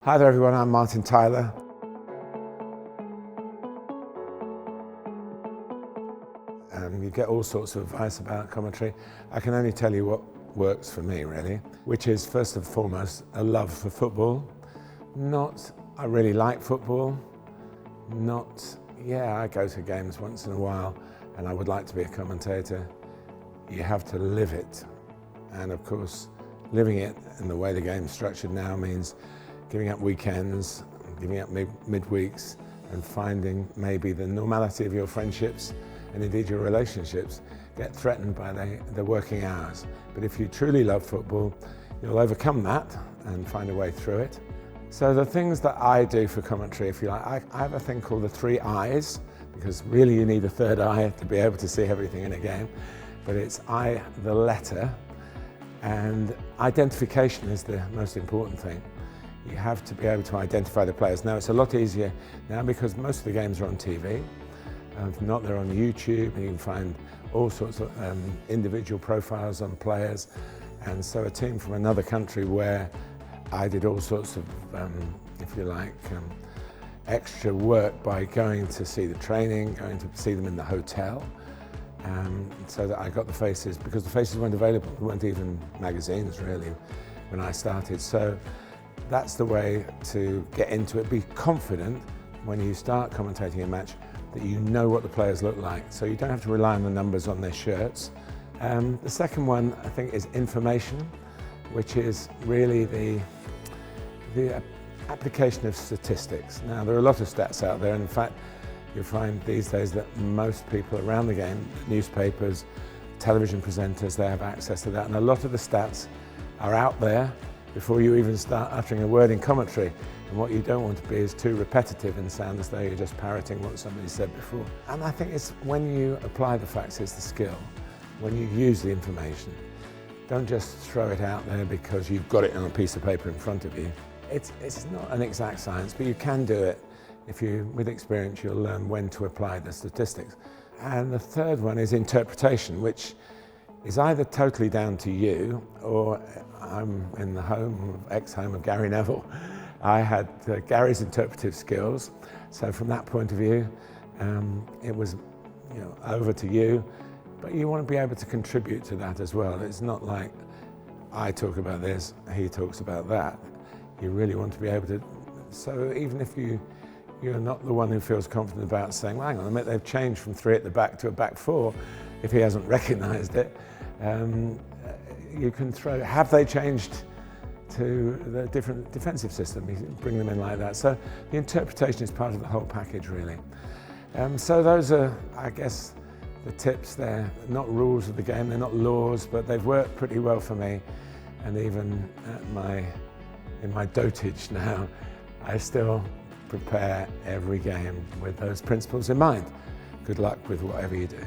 Hi there everyone, I'm Martin Tyler. You get all sorts of advice about commentary. I can only tell you what works for me really, which is first and foremost a love for football. Not, I really like football, not, I go to games once in a while and I would like to be a commentator. You have to live it. And of course, living it in the way the game's structured now means giving up weekends, giving up midweeks, and finding maybe the normality of your friendships and indeed your relationships get threatened by the working hours. But if you truly love football, you'll overcome that and find a way through it. So the things that I do for commentary, if you like, I have a thing called the 3 I's, because really you need a third eye to be able to see everything in a game. But it's I, the letter, and identification is the most important thing. You have to be able to identify the players. Now it's a lot easier now because most of the games are on TV. If not, they're on YouTube, and you can find all sorts of individual profiles on players. And so a team from another country where I did all sorts of, if you like, extra work by going to see the training, going to see them in the hotel, so that I got the faces, because the faces weren't available. There weren't even magazines really when I started. So that's the way to get into it. Be confident when you start commentating a match that you know what the players look like, so you don't have to rely on the numbers on their shirts. The second one, I think, is information, which is really the application of statistics. Now, there are a lot of stats out there, and in fact, you'll find these days that most people around the game, newspapers, television presenters, they have access to that, and a lot of the stats are out there before you even start uttering a word in commentary. And what you don't want to be is too repetitive and sound as though you're just parroting what somebody said before. And I think it's when you apply the facts, it's the skill. When you use the information, don't just throw it out there because you've got it on a piece of paper in front of you. It's not an exact science, but you can do it. If you, with experience, you'll learn when to apply the statistics. And the third one is interpretation, which is either totally down to you, or I'm in the ex-home of Gary Neville. I had Gary's interpretive skills, so from that point of view, it was over to you, but you want to be able to contribute to that as well. It's not like I talk about this, he talks about that. You really want to be able to, so even if you're not the one who feels confident about saying, well, hang on a minute, they've changed from 3 at the back to a back 4, if he hasn't recognised it, you can throw, have they changed to the different defensive system? You bring them in like that. So the interpretation is part of the whole package really. So those are, I guess, the tips. They're not rules of the game, they're not laws, but they've worked pretty well for me. And even in my dotage now, I still prepare every game with those principles in mind. Good luck with whatever you do.